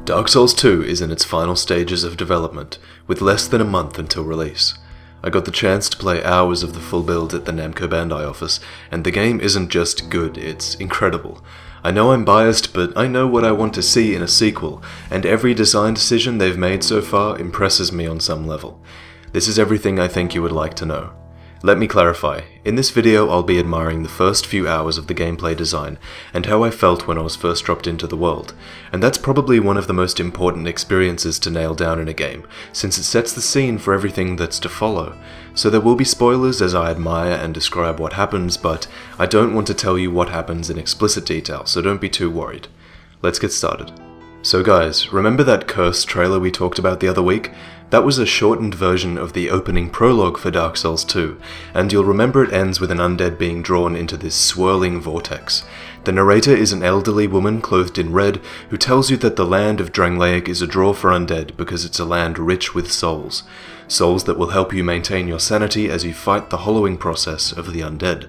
Dark Souls 2 is in its final stages of development, with less than a month until release. I got the chance to play hours of the full build at the Namco Bandai office, and the game isn't just good, it's incredible. I know I'm biased, but I know what I want to see in a sequel, and every design decision they've made so far impresses me on some level. This is everything I think you would like to know. Let me clarify, in this video I'll be admiring the first few hours of the gameplay design, and how I felt when I was first dropped into the world, and that's probably one of the most important experiences to nail down in a game, since it sets the scene for everything that's to follow. So there will be spoilers as I admire and describe what happens, but I don't want to tell you what happens in explicit detail, so don't be too worried. Let's get started. So guys, remember that Curse trailer we talked about the other week? That was a shortened version of the opening prologue for Dark Souls 2, and you'll remember it ends with an undead being drawn into this swirling vortex. The narrator is an elderly woman clothed in red who tells you that the land of Drangleic is a draw for undead because it's a land rich with souls. Souls that will help you maintain your sanity as you fight the hollowing process of the undead.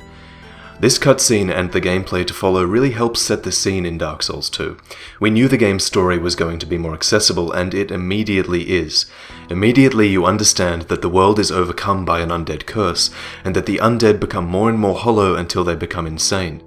This cutscene and the gameplay to follow really helps set the scene in Dark Souls 2. We knew the game's story was going to be more accessible, and it immediately is. Immediately you understand that the world is overcome by an undead curse, and that the undead become more and more hollow until they become insane.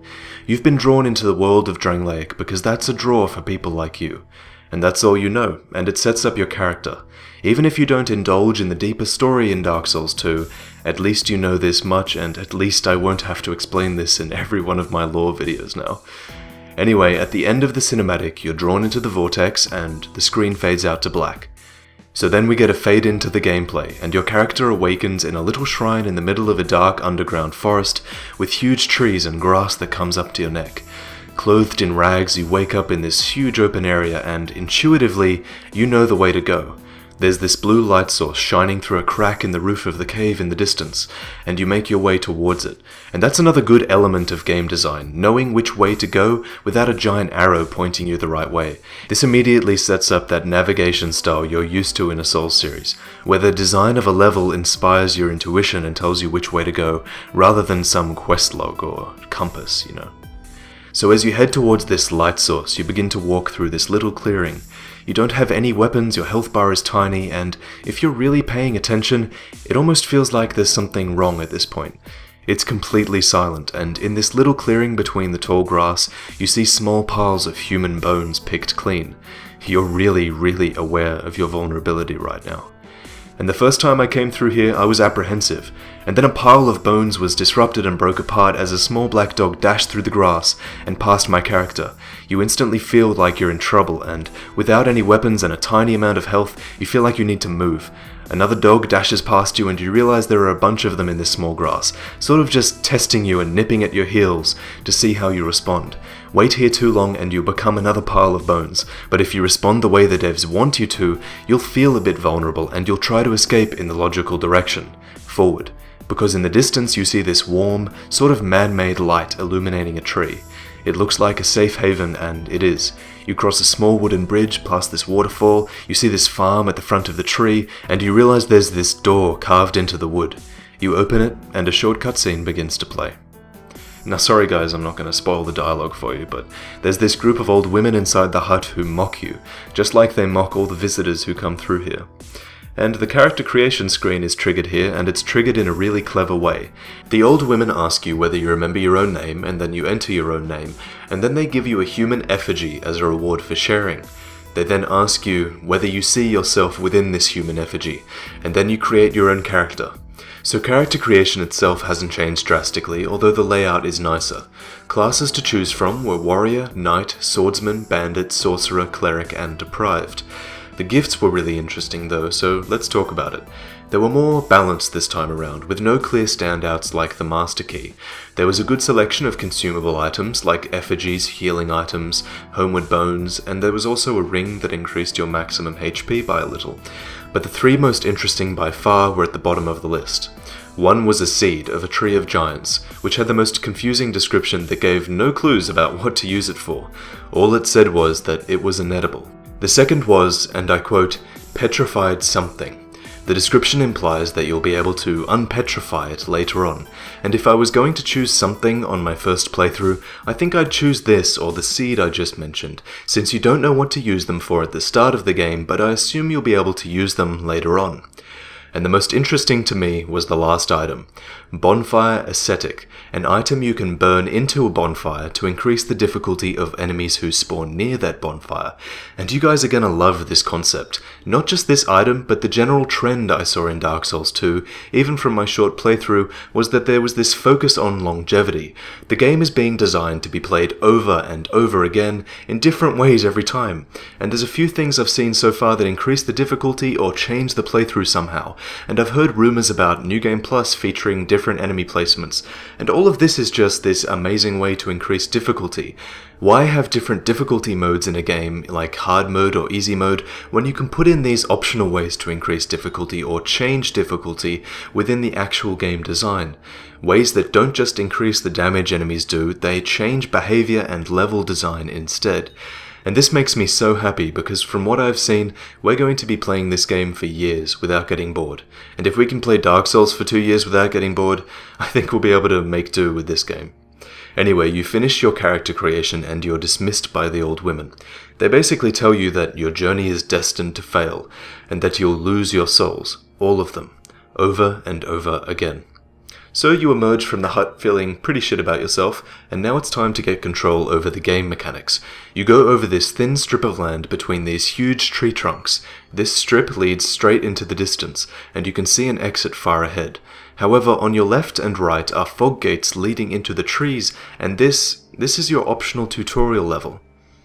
You've been drawn into the world of Drangleic because that's a draw for people like you. And that's all you know, and it sets up your character. Even if you don't indulge in the deeper story in Dark Souls 2, at least you know this much, and at least I won't have to explain this in every one of my lore videos now. Anyway, at the end of the cinematic, you're drawn into the vortex, and the screen fades out to black. So then we get a fade into the gameplay, and your character awakens in a little shrine in the middle of a dark underground forest, with huge trees and grass that comes up to your neck. Clothed in rags, you wake up in this huge open area, and intuitively, you know the way to go. There's this blue light source shining through a crack in the roof of the cave in the distance, and you make your way towards it. And that's another good element of game design, knowing which way to go without a giant arrow pointing you the right way. This immediately sets up that navigation style you're used to in a Souls series, where the design of a level inspires your intuition and tells you which way to go, rather than some quest log or compass, you know. So as you head towards this light source, you begin to walk through this little clearing. You don't have any weapons, your health bar is tiny, and if you're really paying attention, it almost feels like there's something wrong at this point. It's completely silent, and in this little clearing between the tall grass, you see small piles of human bones picked clean. You're really aware of your vulnerability right now. And the first time I came through here, I was apprehensive, and then a pile of bones was disrupted and broke apart as a small black dog dashed through the grass and past my character. You instantly feel like you're in trouble, and without any weapons and a tiny amount of health, you feel like you need to move. Another dog dashes past you and you realize there are a bunch of them in this small grass, sort of just testing you and nipping at your heels to see how you respond. Wait here too long and you'll become another pile of bones, but if you respond the way the devs want you to, you'll feel a bit vulnerable and you'll try to escape in the logical direction, forward, because in the distance you see this warm, sort of man-made light illuminating a tree. It looks like a safe haven, and it is. You cross a small wooden bridge past this waterfall, you see this farm at the front of the tree, and you realize there's this door carved into the wood. You open it, and a short cutscene begins to play. Now sorry guys, I'm not going to spoil the dialogue for you, but there's this group of old women inside the hut who mock you, just like they mock all the visitors who come through here. And the character creation screen is triggered here, and it's triggered in a really clever way. The old women ask you whether you remember your own name, and then you enter your own name, and then they give you a human effigy as a reward for sharing. They then ask you whether you see yourself within this human effigy, and then you create your own character. So character creation itself hasn't changed drastically, although the layout is nicer. Classes to choose from were warrior, knight, swordsman, bandit, sorcerer, cleric, and deprived. The gifts were really interesting though, so let's talk about it. They were more balanced this time around, with no clear standouts like the Master Key. There was a good selection of consumable items, like effigies, healing items, homeward bones, and there was also a ring that increased your maximum HP by a little. But the three most interesting by far were at the bottom of the list. One was a seed of a tree of giants, which had the most confusing description that gave no clues about what to use it for. All it said was that it was inedible. The second was, and I quote, petrified something. The description implies that you'll be able to unpetrify it later on, and if I was going to choose something on my first playthrough, I think I'd choose this or the seed I just mentioned, since you don't know what to use them for at the start of the game, but I assume you'll be able to use them later on. And the most interesting to me was the last item, Bonfire Ascetic, an item you can burn into a bonfire to increase the difficulty of enemies who spawn near that bonfire. And you guys are gonna love this concept. Not just this item, but the general trend I saw in Dark Souls 2, even from my short playthrough, was that there was this focus on longevity. The game is being designed to be played over and over again, in different ways every time. And there's a few things I've seen so far that increase the difficulty or change the playthrough somehow. And I've heard rumors about New Game Plus featuring different enemy placements, and all of this is just this amazing way to increase difficulty. Why have different difficulty modes in a game, like hard mode or easy mode, when you can put in these optional ways to increase difficulty or change difficulty within the actual game design? Ways that don't just increase the damage enemies do, they change behavior and level design instead. And this makes me so happy because from what I've seen, we're going to be playing this game for years without getting bored. And if we can play Dark Souls for 2 years without getting bored, I think we'll be able to make do with this game. Anyway, you finish your character creation and you're dismissed by the old women. They basically tell you that your journey is destined to fail, and that you'll lose your souls, all of them, over and over again. So you emerge from the hut feeling pretty shit about yourself, and now it's time to get control over the game mechanics. You go over this thin strip of land between these huge tree trunks. This strip leads straight into the distance, and you can see an exit far ahead. However, on your left and right are fog gates leading into the trees, and this is your optional tutorial level.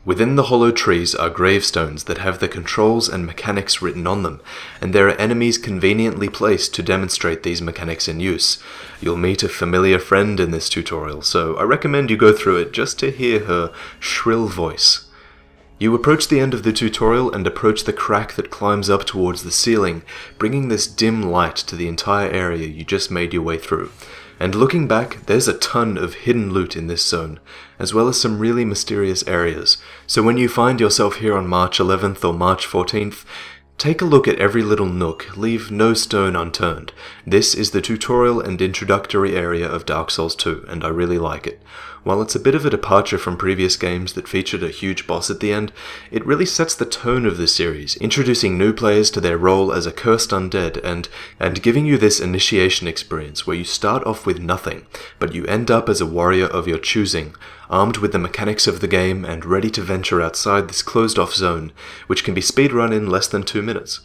Within the hollow trees are gravestones that have the controls and mechanics written on them, and there are enemies conveniently placed to demonstrate these mechanics in use. You'll meet a familiar friend in this tutorial, so I recommend you go through it just to hear her shrill voice. You approach the end of the tutorial and approach the crack that climbs up towards the ceiling, bringing this dim light to the entire area you just made your way through. And looking back, there's a ton of hidden loot in this zone, as well as some really mysterious areas. So when you find yourself here on March 11th or March 14th, take a look at every little nook, leave no stone unturned. This is the tutorial and introductory area of Dark Souls 2, and I really like it. While it's a bit of a departure from previous games that featured a huge boss at the end, it really sets the tone of the series, introducing new players to their role as a cursed undead and giving you this initiation experience where you start off with nothing, but you end up as a warrior of your choosing, armed with the mechanics of the game and ready to venture outside this closed-off zone, which can be speedrun in less than 2 minutes.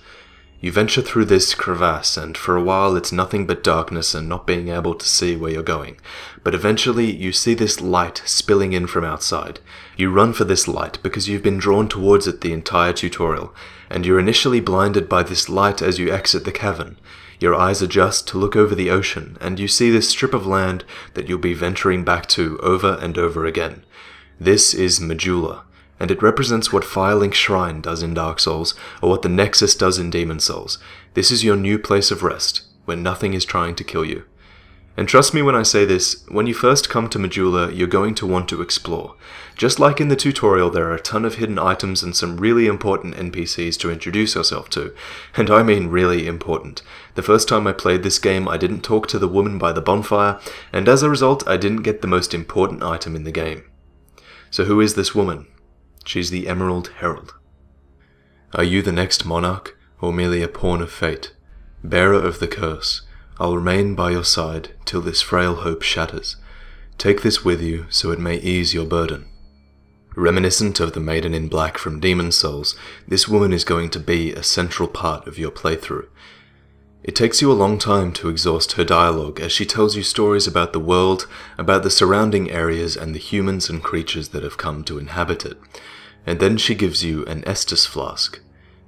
You venture through this crevasse, and for a while it's nothing but darkness and not being able to see where you're going. But eventually you see this light spilling in from outside. You run for this light because you've been drawn towards it the entire tutorial, and you're initially blinded by this light as you exit the cavern. Your eyes adjust to look over the ocean, and you see this strip of land that you'll be venturing back to over and over again. This is Majula, and it represents what Firelink Shrine does in Dark Souls, or what the Nexus does in Demon Souls. This is your new place of rest, where nothing is trying to kill you. And trust me when I say this, when you first come to Majula, you're going to want to explore. Just like in the tutorial, there are a ton of hidden items and some really important NPCs to introduce yourself to. And I mean really important. The first time I played this game, I didn't talk to the woman by the bonfire, and as a result, I didn't get the most important item in the game. So who is this woman? She's the Emerald Herald. Are you the next monarch, or merely a pawn of fate? Bearer of the curse, I'll remain by your side till this frail hope shatters. Take this with you, so it may ease your burden. Reminiscent of the Maiden in Black from Demon Souls, this woman is going to be a central part of your playthrough. It takes you a long time to exhaust her dialogue as she tells you stories about the world, about the surrounding areas and the humans and creatures that have come to inhabit it. And then she gives you an Estes flask.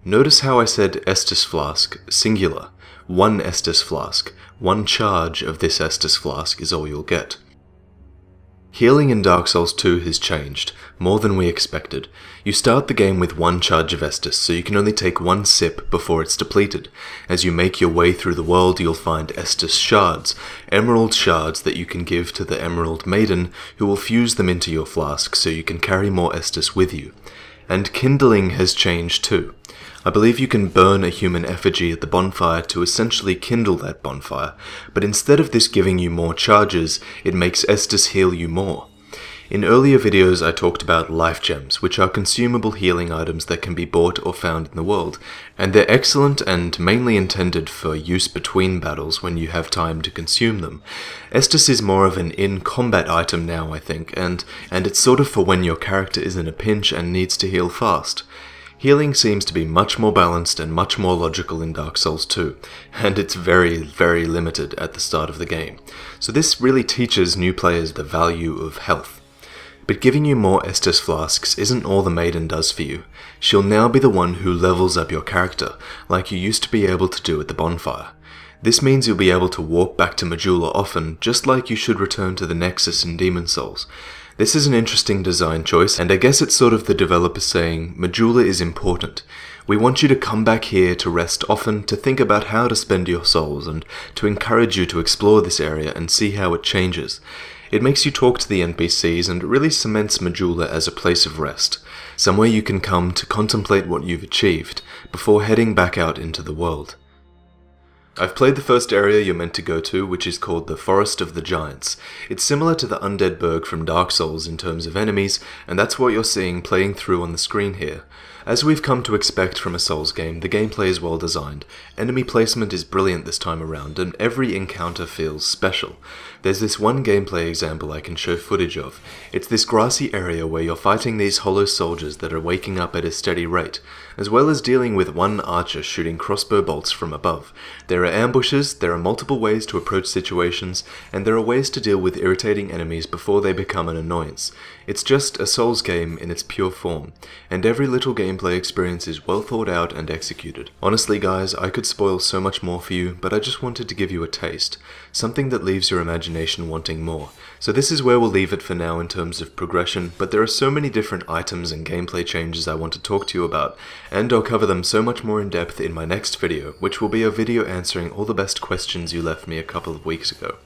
Notice how I said Estes flask, singular. One Estes flask. One charge of this Estes flask is all you'll get. Healing in Dark Souls 2 has changed, more than we expected. You start the game with one charge of Estes, so you can only take one sip before it's depleted. As you make your way through the world, you'll find Estes Shards, emerald shards that you can give to the Emerald Maiden, who will fuse them into your flask so you can carry more Estes with you. And kindling has changed too. I believe you can burn a human effigy at the bonfire to essentially kindle that bonfire, but instead of this giving you more charges, it makes Estes heal you more. In earlier videos I talked about life gems, which are consumable healing items that can be bought or found in the world, and they're excellent and mainly intended for use between battles when you have time to consume them. Estes is more of an in-combat item now, I think, and it's sort of for when your character is in a pinch and needs to heal fast. Healing seems to be much more balanced and much more logical in Dark Souls 2, and it's very, very limited at the start of the game. So this really teaches new players the value of health. But giving you more Estes flasks isn't all the maiden does for you. She'll now be the one who levels up your character, like you used to be able to do at the bonfire. This means you'll be able to warp back to Majula often, just like you should return to the Nexus in Demon Souls. This is an interesting design choice, and I guess it's sort of the developer saying, Majula is important. We want you to come back here to rest often, to think about how to spend your souls, and to encourage you to explore this area and see how it changes. It makes you talk to the NPCs and really cements Majula as a place of rest, somewhere you can come to contemplate what you've achieved, before heading back out into the world. I've played the first area you're meant to go to, which is called the Forest of the Giants. It's similar to the Undead Burg from Dark Souls in terms of enemies, and that's what you're seeing playing through on the screen here. As we've come to expect from a Souls game, the gameplay is well designed, enemy placement is brilliant this time around, and every encounter feels special. There's this one gameplay example I can show footage of. It's this grassy area where you're fighting these hollow soldiers that are waking up at a steady rate, as well as dealing with one archer shooting crossbow bolts from above. There are ambushes, there are multiple ways to approach situations, and there are ways to deal with irritating enemies before they become an annoyance. It's just a Souls game in its pure form, and every little gameplay experience is well thought out and executed. Honestly guys, I could spoil so much more for you, but I just wanted to give you a taste, something that leaves your imagination wanting more. So this is where we'll leave it for now in terms of progression, but there are so many different items and gameplay changes I want to talk to you about, and I'll cover them so much more in depth in my next video, which will be a video answering all the best questions you left me a couple of weeks ago.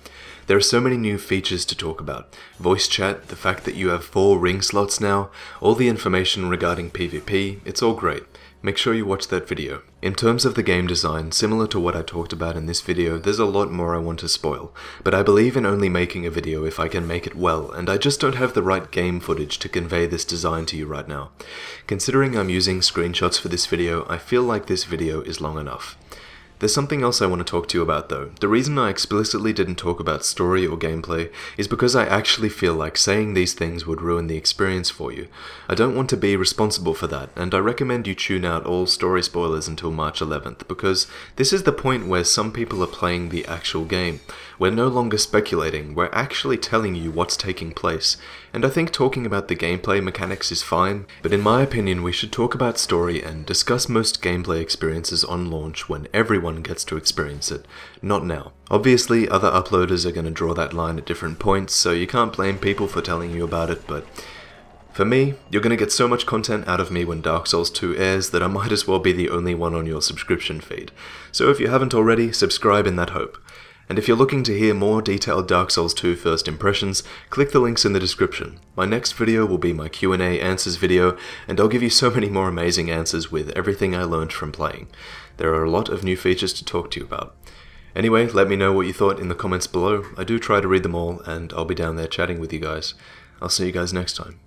There are so many new features to talk about. Voice chat, the fact that you have 4 ring slots now, all the information regarding PvP, it's all great. Make sure you watch that video. In terms of the game design, similar to what I talked about in this video, there's a lot more I want to spoil, but I believe in only making a video if I can make it well, and I just don't have the right game footage to convey this design to you right now. Considering I'm using screenshots for this video, I feel like this video is long enough. There's something else I want to talk to you about though. The reason I explicitly didn't talk about story or gameplay is because I actually feel like saying these things would ruin the experience for you. I don't want to be responsible for that, and I recommend you tune out all story spoilers until March 11th, because this is the point where some people are playing the actual game. We're no longer speculating, we're actually telling you what's taking place. And I think talking about the gameplay mechanics is fine, but in my opinion we should talk about story and discuss most gameplay experiences on launch when everyone gets to experience it, not now. Obviously other uploaders are going to draw that line at different points, so you can't blame people for telling you about it, but for me, you're going to get so much content out of me when Dark Souls 2 airs that I might as well be the only one on your subscription feed. So if you haven't already, subscribe in that hope. And if you're looking to hear more detailed Dark Souls 2 first impressions, click the links in the description. My next video will be my Q&A answers video, and I'll give you so many more amazing answers with everything I learned from playing. There are a lot of new features to talk to you about. Anyway, let me know what you thought in the comments below. I do try to read them all, and I'll be down there chatting with you guys. I'll see you guys next time.